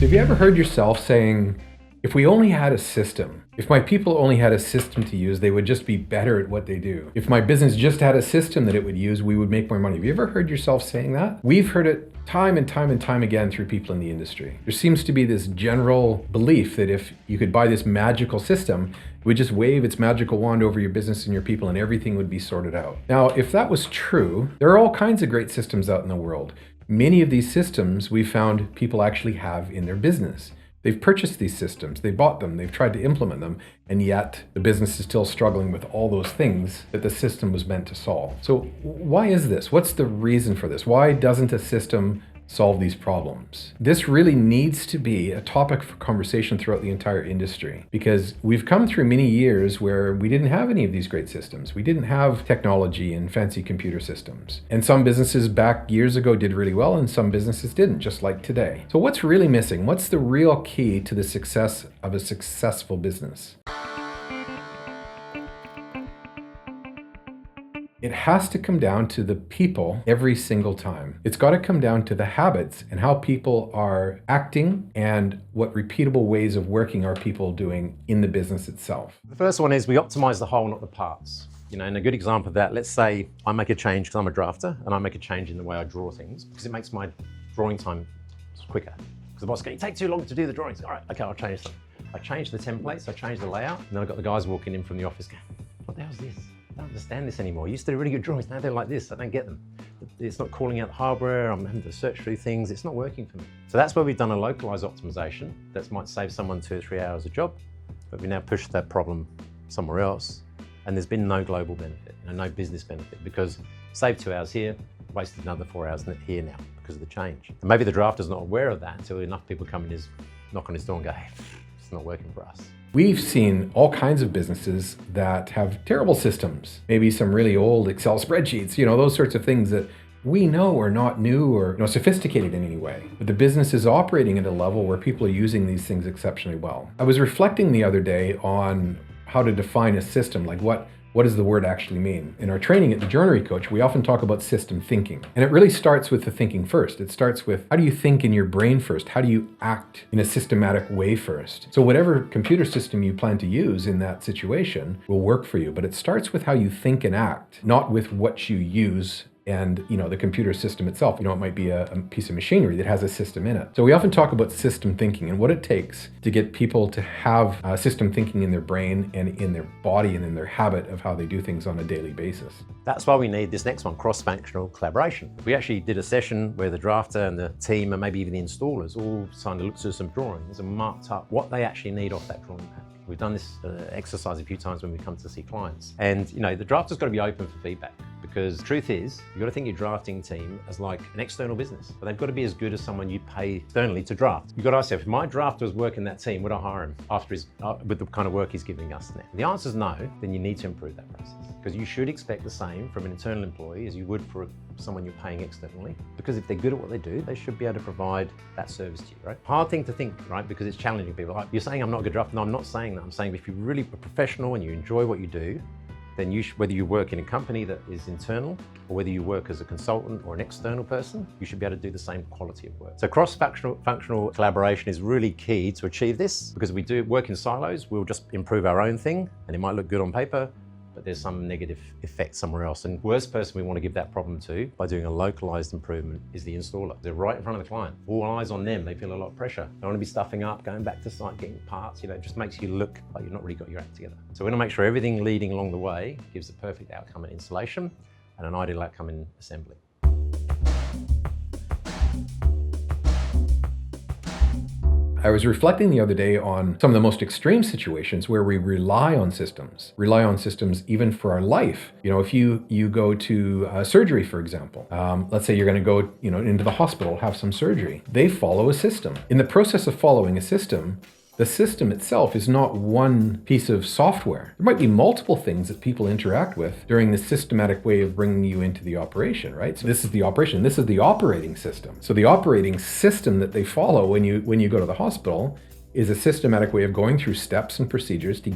Have you ever heard yourself saying, if we only had a system, if my people only had a system to use, they would just be better at what they do. If my business just had a system that it would use, we would make more money. Have you ever heard yourself saying that? We've heard it time and time and time again through people in the industry. There seems to be this general belief that if you could buy this magical system, it would just wave its magical wand over your business and your people and everything would be sorted out. Now, if that was true, there are all kinds of great systems out in the world. Many of these systems we found people actually have in their business. They've purchased these systems, they bought them, they've tried to implement them, and yet the business is still struggling with all those things that the system was meant to solve. So why is this? What's the reason for this? Why doesn't a system solve these problems? This really needs to be a topic for conversation throughout the entire industry, because we've come through many years where we didn't have any of these great systems. We didn't have technology and fancy computer systems. And some businesses back years ago did really well and some businesses didn't, just like today. So what's really missing? What's the real key to the success of a successful business? It has to come down to the people every single time. It's got to come down to the habits and how people are acting and what repeatable ways of working are people doing in the business itself. The first one is we optimize the whole, not the parts. And a good example of that, let's say I make a change because I'm a drafter and I make a change in the way I draw things because it makes my drawing time quicker. Because the boss goes, "You take too long to do the drawings." All right, okay, I'll change them. I change the templates, I change the layout, and then I've got the guys walking in from the office going, "What the hell's this? I don't understand this anymore. I used to do really good drawings, now they're like this, I don't get them. It's not calling out the hardware, I'm having to search through things, it's not working for me." So that's where we've done a localized optimization that might save someone 2 or 3 hours a job, but we now push that problem somewhere else, and there's been no global benefit, no business benefit, because saved 2 hours here, wasted another 4 hours here now because of the change. And maybe the drafter's not aware of that until enough people come in, knock on his door and go, "Hey, it's not working for us." We've seen all kinds of businesses that have terrible systems, maybe some really old Excel spreadsheets, those sorts of things that we know are not new or sophisticated in any way. But the business is operating at a level where people are using these things exceptionally well. I was reflecting the other day on how to define a system, like what does the word actually mean? In our training at the Joinery Coach, we often talk about system thinking. And it really starts with the thinking first. It starts with, how do you think in your brain first? How do you act in a systematic way first? So whatever computer system you plan to use in that situation will work for you. But it starts with how you think and act, not with what you use and the computer system itself. It might be a piece of machinery that has a system in it. So we often talk about system thinking and what it takes to get people to have system thinking in their brain and in their body and in their habit of how they do things on a daily basis. That's why we need this next one, cross-functional collaboration. We actually did a session where the drafter and the team and maybe even the installers all signed to look through some drawings and marked up what they actually need off that drawing pad. We've done this exercise a few times when we come to see clients. And the drafter's got to be open for feedback, because the truth is, you've got to think your drafting team as like an external business, but they've got to be as good as someone you pay externally to draft. You've got to ask yourself, if my drafter was working that team, would I hire him after with the kind of work he's giving us now? If the answer is no, then you need to improve that process, because you should expect the same from an internal employee as you would for someone you're paying externally, because if they're good at what they do, they should be able to provide that service to you, right? Hard thing to think, right? Because it's challenging people. Like, you're saying I'm not a good drafter. No, I'm not saying that. I'm saying if you're really a professional and you enjoy what you do, then whether you work in a company that is internal or whether you work as a consultant or an external person, you should be able to do the same quality of work. So cross-functional collaboration is really key to achieve this, because if we do work in silos, we'll just improve our own thing and it might look good on paper, but there's some negative effect somewhere else. And worst person we want to give that problem to by doing a localized improvement is the installer. They're right in front of the client, all eyes on them. They feel a lot of pressure. They don't want to be stuffing up, going back to site, getting parts. It just makes you look like you've not really got your act together. So we want to make sure everything leading along the way gives the perfect outcome in installation and an ideal outcome in assembly. I was reflecting the other day on some of the most extreme situations where we rely on systems even for our life. If you go to surgery, for example, let's say you're going to go into the hospital, have some surgery. They follow a system. In the process of following a system, the system itself is not one piece of software. There might be multiple things that people interact with during the systematic way of bringing you into the operation, right? So this is the operation, this is the operating system. So the operating system that they follow when you go to the hospital is a systematic way of going through steps and procedures to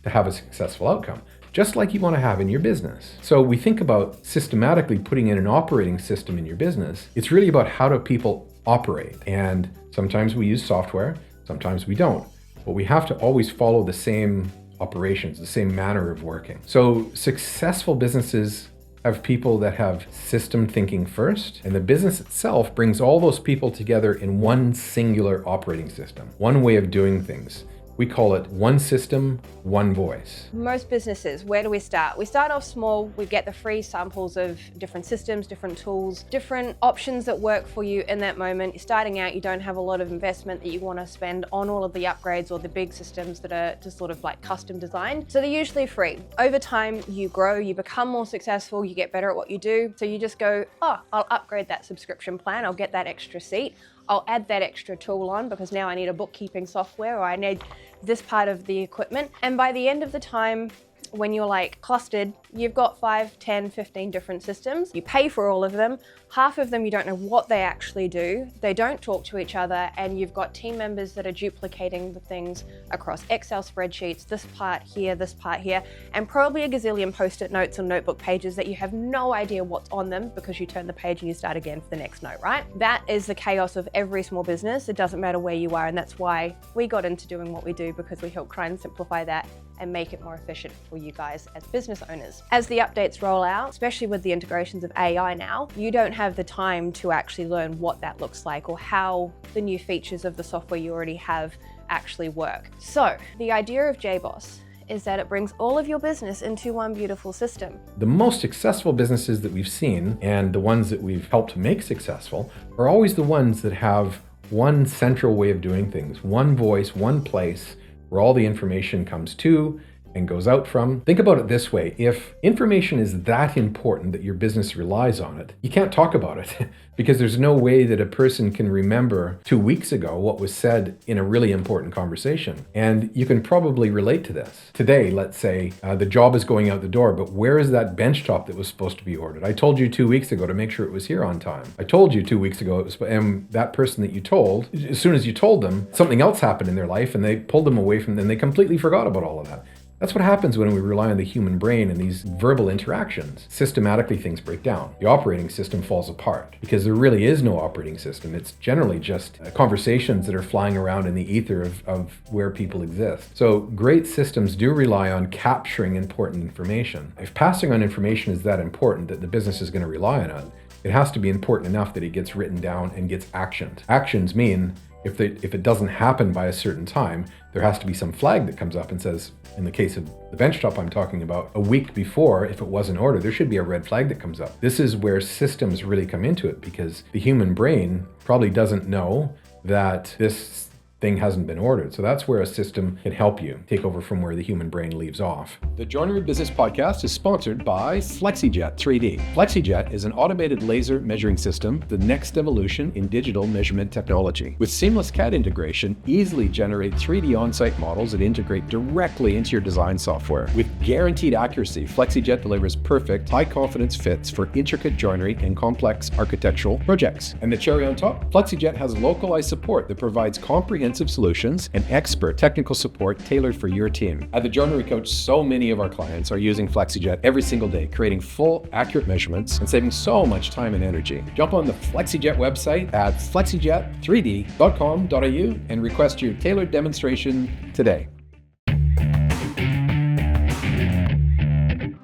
have a successful outcome, just like you want to have in your business. So we think about systematically putting in an operating system in your business. It's really about how do people operate. And sometimes we use software, sometimes we don't. But we have to always follow the same operations, the same manner of working. So successful businesses have people that have system thinking first, and the business itself brings all those people together in one singular operating system, one way of doing things. We call it one system, one voice. Most businesses, where do we start? We start off small, we get the free samples of different systems, different tools, different options that work for you in that moment. You're starting out, you don't have a lot of investment that you want to spend on all of the upgrades or the big systems that are just sort of like custom designed. So they're usually free. Over time, you grow, you become more successful, you get better at what you do. So you just go, oh, I'll upgrade that subscription plan, I'll get that extra seat. I'll add that extra tool on because now I need a bookkeeping software or I need this part of the equipment. And by the end of the time, when you're like clustered, you've got 5, 10, 15 different systems. You pay for all of them. Half of them, you don't know what they actually do. They don't talk to each other. And you've got team members that are duplicating the things across Excel spreadsheets, this part here, and probably a gazillion post-it notes or notebook pages that you have no idea what's on them because you turn the page and you start again for the next note, right? That is the chaos of every small business. It doesn't matter where you are. And that's why we got into doing what we do, because we help try and simplify that and make it more efficient for you guys as business owners. As the updates roll out, especially with the integrations of AI now, you don't have the time to actually learn what that looks like or how the new features of the software you already have actually work. So the idea of JBoss is that it brings all of your business into one beautiful system. The most successful businesses that we've seen and the ones that we've helped make successful are always the ones that have one central way of doing things, one voice, one place where all the information comes to and goes out from. Think about it this way. If information is that important that your business relies on it, you can't talk about it because there's no way that a person can remember 2 weeks ago what was said in a really important conversation. And you can probably relate to this. Today, let's say the job is going out the door, but where is that bench top that was supposed to be ordered? I told you 2 weeks ago to make sure it was here on time. I told you 2 weeks ago it was, and that person that you told, as soon as you told them, something else happened in their life and they pulled them away from them. They completely forgot about all of that. That's what happens when we rely on the human brain and these verbal interactions. Systematically, things break down. The operating system falls apart because there really is no operating system. It's generally just conversations that are flying around in the ether of where people exist. So great systems do rely on capturing important information. If passing on information is that important that the business is going to rely on it, it has to be important enough that it gets written down and gets actioned. Actions mean if it doesn't happen by a certain time, there has to be some flag that comes up and says, in the case of the benchtop I'm talking about, a week before, if it wasn't ordered, there should be a red flag that comes up. This is where systems really come into it because the human brain probably doesn't know that this thing hasn't been ordered. So that's where a system can help you take over from where the human brain leaves off. The Joinery Business Podcast is sponsored by Flexijet 3D. Flexijet is an automated laser measuring system, the next evolution in digital measurement technology. With seamless CAD integration, easily generate 3D on-site models that integrate directly into your design software. With guaranteed accuracy, Flexijet delivers perfect, high-confidence fits for intricate joinery and complex architectural projects. And the cherry on top, Flexijet has localized support that provides comprehensive solutions and expert technical support tailored for your team. At the Joinery Coach, so many of our clients are using Flexijet every single day, creating full, accurate measurements and saving so much time and energy. Jump on the Flexijet website at flexijet3d.com.au and request your tailored demonstration today.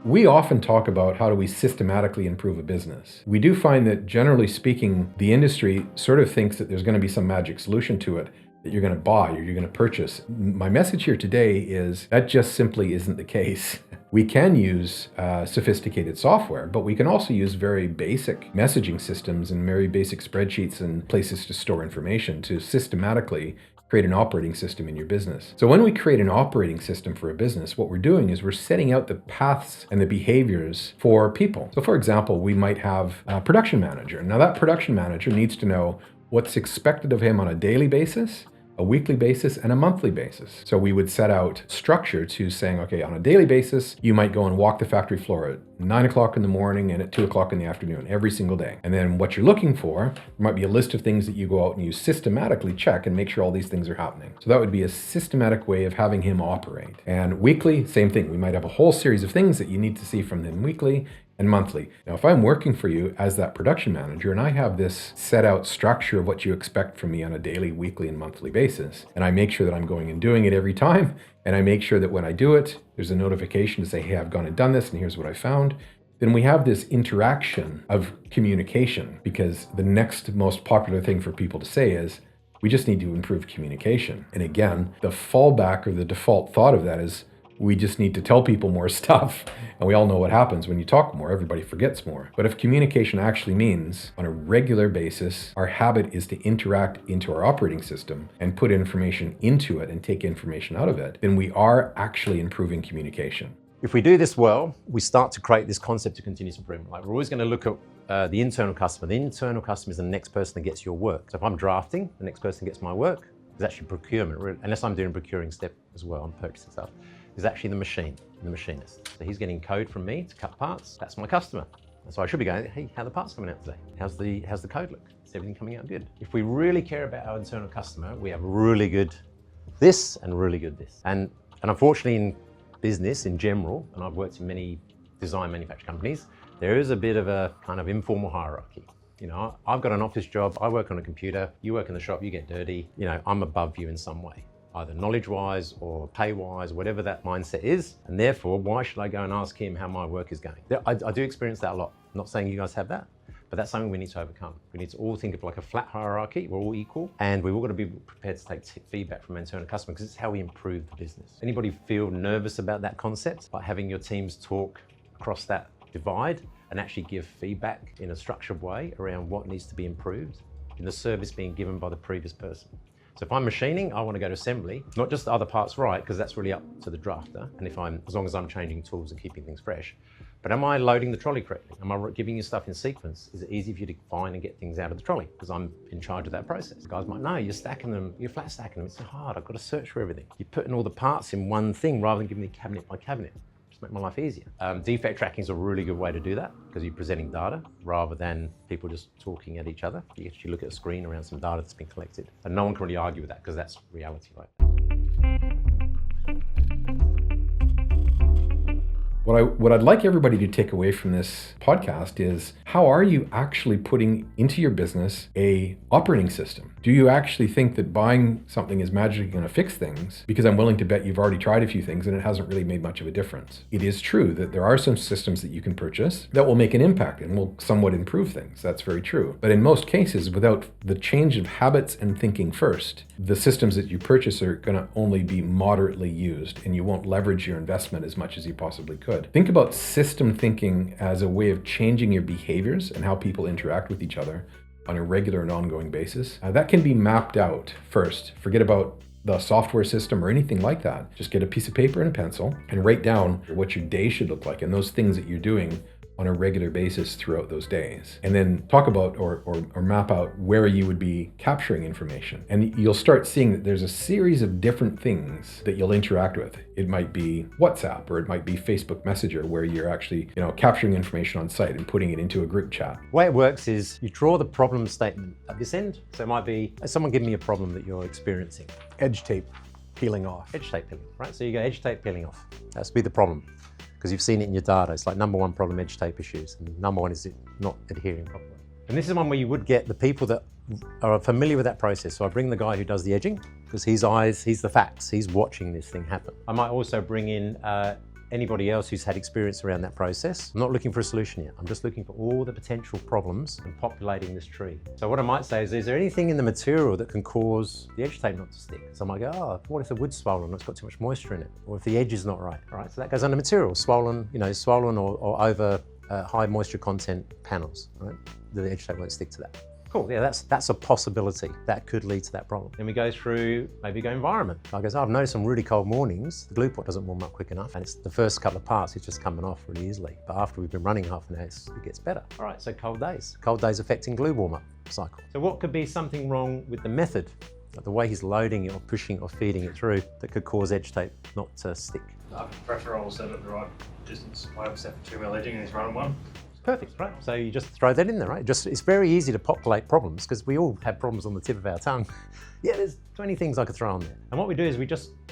We often talk about how do we systematically improve a business. We do find that generally speaking, the industry sort of thinks that there's going to be some magic solution to it that you're going to buy or you're going to purchase. My message here today is that just simply isn't the case. We can use sophisticated software, but we can also use very basic messaging systems and very basic spreadsheets and places to store information to systematically create an operating system in your business. So when we create an operating system for a business, what we're doing is we're setting out the paths and the behaviors for people. So for example, we might have a production manager. Now that production manager needs to know what's expected of him on a daily basis, a weekly basis, and a monthly basis. So we would set out structure to saying, okay, on a daily basis, you might go and walk the factory floor at 9 o'clock in the morning and at 2 o'clock in the afternoon every single day. And then what you're looking for, there might be a list of things that you go out and you systematically check and make sure all these things are happening. So that would be a systematic way of having him operate. And weekly, same thing. We might have a whole series of things that you need to see from him weekly. and monthly. Now, if I'm working for you as that production manager and I have this set out structure of what you expect from me on a daily, weekly, and monthly basis, and I make sure that I'm going and doing it every time, and I make sure that when I do it, there's a notification to say, hey, I've gone and done this, and here's what I found, then we have this interaction of communication, because the next most popular thing for people to say is, we just need to improve communication. And again, the fallback or the default thought of that is, we just need to tell people more stuff. And we all know what happens when you talk more, everybody forgets more. But if communication actually means on a regular basis, our habit is to interact into our operating system and put information into it and take information out of it, then we are actually improving communication. If we do this well, we start to create this concept of continuous improvement. Like, we're always going to look at the internal customer. The internal customer is the next person that gets your work. So if I'm drafting, the next person gets my work. It's actually procurement, unless I'm doing a procuring step as well, I'm purchasing stuff. Is actually the machinist. So he's getting code from me to cut parts. That's my customer. And so I should be going, hey, how are the parts coming out today? How's the code look? Is everything coming out good? If we really care about our internal customer, we have really good this and really good this. And unfortunately in business in general, and I've worked in many design manufacturing companies, there is a bit of a kind of informal hierarchy. You know, I've got an office job, I work on a computer, you work in the shop, you get dirty. You know, I'm above you in some way, either knowledge-wise or pay-wise, whatever that mindset is. And therefore, why should I go and ask him how my work is going? I do experience that a lot. I'm not saying you guys have that, but that's something we need to overcome. We need to all think of like a flat hierarchy. We're all equal, and we've all got to be prepared to take feedback from internal customers, because it's how we improve the business. Anybody feel nervous about that concept? Like having your teams talk across that divide and actually give feedback in a structured way around what needs to be improved in the service being given by the previous person. So if I'm machining, I want to go to assembly, not just the other parts right, because that's really up to the drafter. And as long as I'm changing tools and keeping things fresh. But am I loading the trolley correctly? Am I giving you stuff in sequence? Is it easy for you to find and get things out of the trolley? Because I'm in charge of that process. The guys might, no, you're stacking them, you're flat stacking them. It's so hard, I've got to search for everything. You're putting all the parts in one thing rather than giving me cabinet by cabinet. Just make my life easier. Defect tracking is a really good way to do that, because you're presenting data rather than people just talking at each other. You actually look at a screen around some data that's been collected. And no one can really argue with that, because that's reality, right? What I'd like everybody to take away from this podcast is, how are you actually putting into your business a operating system? Do you actually think that buying something is magically going to fix things? Because I'm willing to bet you've already tried a few things and it hasn't really made much of a difference. It is true that there are some systems that you can purchase that will make an impact and will somewhat improve things. That's very true. But in most cases, without the change of habits and thinking first, the systems that you purchase are going to only be moderately used, and you won't leverage your investment as much as you possibly could. Think about system thinking as a way of changing your behaviors and how people interact with each other on a regular and ongoing basis. That can be mapped out first. Forget about the software system or anything like that. Just get a piece of paper and a pencil and write down what your day should look like and those things that you're doing on a regular basis throughout those days. And then talk about or map out where you would be capturing information. And you'll start seeing that there's a series of different things that you'll interact with. It might be WhatsApp, or it might be Facebook Messenger, where you're actually, capturing information on site and putting it into a group chat. The way it works is you draw the problem statement at this end. So it might be, someone give me a problem that you're experiencing. Edge tape peeling off. Edge tape peeling, right? So you go edge tape peeling off. That's be the problem, because you've seen it in your data. It's like number one problem, edge tape issues. And number one is it not adhering properly. And this is one where you would get the people that are familiar with that process. So I bring the guy who does the edging, because he's the facts, he's watching this thing happen. I might also bring in anybody else who's had experience around that process. I'm not looking for a solution yet. I'm just looking for all the potential problems and populating this tree. So what I might say is there anything in the material that can cause the edge tape not to stick? So I might go, oh, what if the wood's swollen or it's got too much moisture in it? Or if the edge is not right, all right? So that goes under material, swollen or over high moisture content panels, right? The edge tape won't stick to that. Cool, yeah, that's a possibility. That could lead to that problem. Then we go through, maybe go environment. I goes, I've noticed some really cold mornings, the glue pot doesn't warm up quick enough, and it's the first couple of parts, it's just coming off really easily. But after we've been running half an hour, it gets better. All right, so cold days. Cold days affecting glue warm-up cycle. So what could be something wrong with the method, like the way he's loading it or pushing or feeding it through, that could cause edge tape not to stick? Pressure roll set at the right distance. I have set for 2mm edging and he's running one. Perfect, right? So you just throw that in there, right? It's very easy to populate problems because we all have problems on the tip of our tongue. Yeah, there's 20 things I could throw on there. And what we do is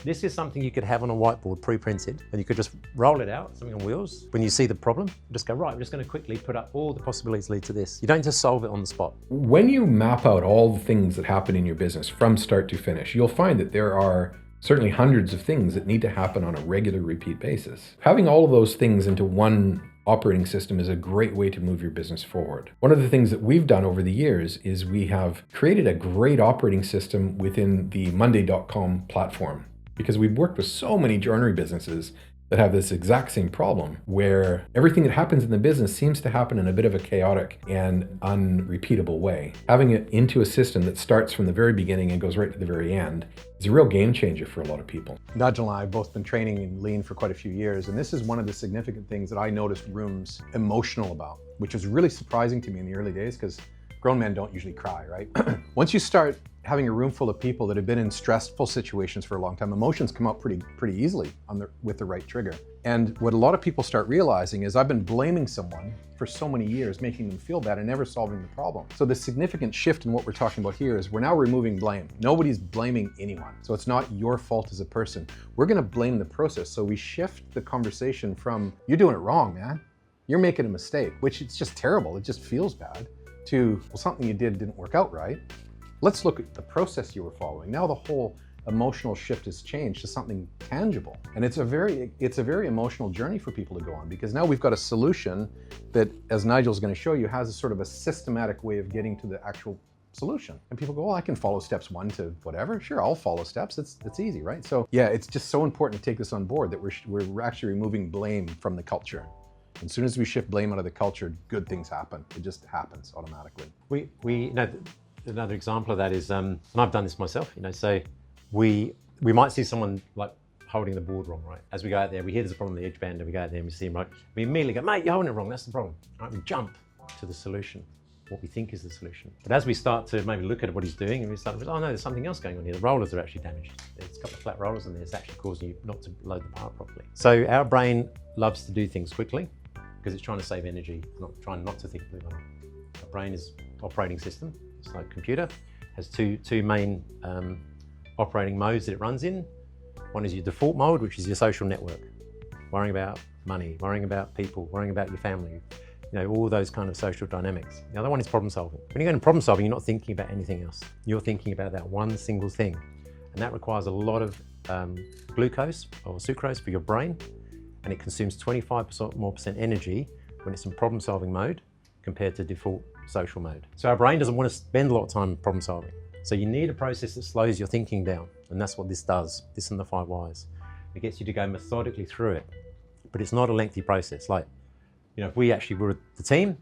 this is something you could have on a whiteboard pre-printed, and you could just roll it out, something on wheels. When you see the problem, just go, right, I'm just gonna quickly put up all the possibilities lead to this. You don't just solve it on the spot. When you map out all the things that happen in your business from start to finish, you'll find that there are certainly hundreds of things that need to happen on a regular repeat basis. Having all of those things into one operating system is a great way to move your business forward. One of the things that we've done over the years is we have created a great operating system within the Monday.com platform, because we've worked with so many joinery businesses that have this exact same problem, where everything that happens in the business seems to happen in a bit of a chaotic and unrepeatable way. Having it into a system that starts from the very beginning and goes right to the very end is a real game changer for a lot of people. Nigel and I have both been training in Lean for quite a few years, and this is one of the significant things that I noticed rooms emotional about, which was really surprising to me in the early days, because grown men don't usually cry, right? Once you start having a room full of people that have been in stressful situations for a long time, emotions come out pretty easily with the right trigger. And what a lot of people start realizing is I've been blaming someone for so many years, making them feel bad and never solving the problem. So the significant shift in what we're talking about here is we're now removing blame. Nobody's blaming anyone. So it's not your fault as a person. We're gonna blame the process. So we shift the conversation from, you're doing it wrong, man. You're making a mistake, which it's just terrible. It just feels bad, to, well, something you didn't work out right. Let's look at the process you were following. Now the whole emotional shift has changed to something tangible. And it's a very emotional journey for people to go on, because now we've got a solution that, as Nigel's going to show you, has a sort of a systematic way of getting to the actual solution. And people go, well, I can follow steps 1 to whatever. Sure, I'll follow steps. It's easy, right? So yeah, it's just so important to take this on board that we're actually removing blame from the culture. As soon as we shift blame out of the culture, good things happen. It just happens automatically. We you know, another example of that is, and I've done this myself, you know, so we might see someone like holding the board wrong, right? As we go out there, we hear there's a problem on the edge band, and we go out there and we see him, right? We immediately go, mate, you're holding it wrong, that's the problem. Right, we jump to the solution, what we think is the solution. But as we start to maybe look at what he's doing, and we start to, oh no, there's something else going on here. The rollers are actually damaged. There's a couple of flat rollers in there. It's actually causing you not to load the part properly. So our brain loves to do things quickly because it's trying to save energy, trying not to think, believe it or not. Our brain is operating system. It's like a computer, has two main operating modes that it runs in. One is your default mode, which is your social network. Worrying about money, worrying about people, worrying about your family, you know, all those kind of social dynamics. The other one is problem solving. When you go into problem solving, you're not thinking about anything else. You're thinking about that one single thing. And that requires a lot of glucose or sucrose for your brain. And it consumes 25% more energy when it's in problem solving mode compared to default social mode. So our brain doesn't want to spend a lot of time problem solving. So you need a process that slows your thinking down. And that's what this does, this and the 5 whys. It gets you to go methodically through it, but it's not a lengthy process. Like, you know, if we actually were the team,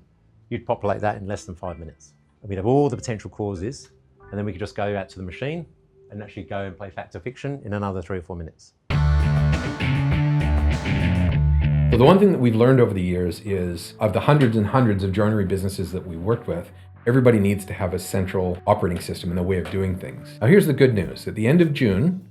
you'd populate that in less than 5 minutes. And we'd have all the potential causes, and then we could just go out to the machine and actually go and play fact or fiction in another 3 or 4 minutes. Well, the one thing that we've learned over the years is, of the hundreds and hundreds of joinery businesses that we worked with, everybody needs to have a central operating system and a way of doing things. Now here's the good news. At the end of June,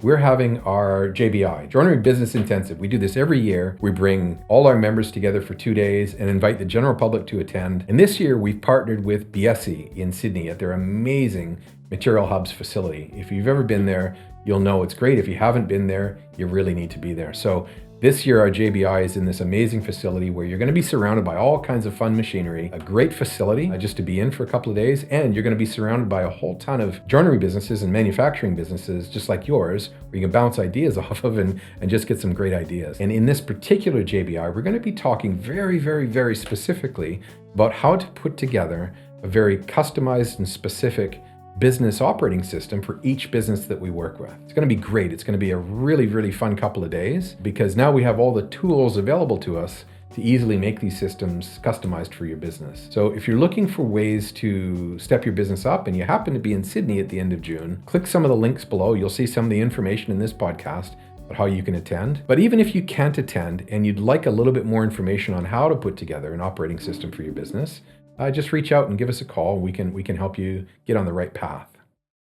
we're having our JBI, Joinery Business Intensive. We do this every year. We bring all our members together for 2 days and invite the general public to attend. And this year we've partnered with Biesse in Sydney at their amazing Material Hubs facility. If you've ever been there, you'll know it's great. If you haven't been there, you really need to be there. So this year, our JBI is in this amazing facility where you're going to be surrounded by all kinds of fun machinery, a great facility just to be in for a couple of days, and you're going to be surrounded by a whole ton of joinery businesses and manufacturing businesses just like yours, where you can bounce ideas off of and just get some great ideas. And in this particular JBI, we're going to be talking very, very, very specifically about how to put together a very customized and specific business operating system for each business that we work with. It's going to be great. It's going to be a really, really fun couple of days, because now we have all the tools available to us to easily make these systems customized for your business. So if you're looking for ways to step your business up and you happen to be in Sydney at the end of June, click some of the links below. You'll see some of the information in this podcast about how you can attend. But even if you can't attend and you'd like a little bit more information on how to put together an operating system for your business, just reach out and give us a call. We can help you get on the right path.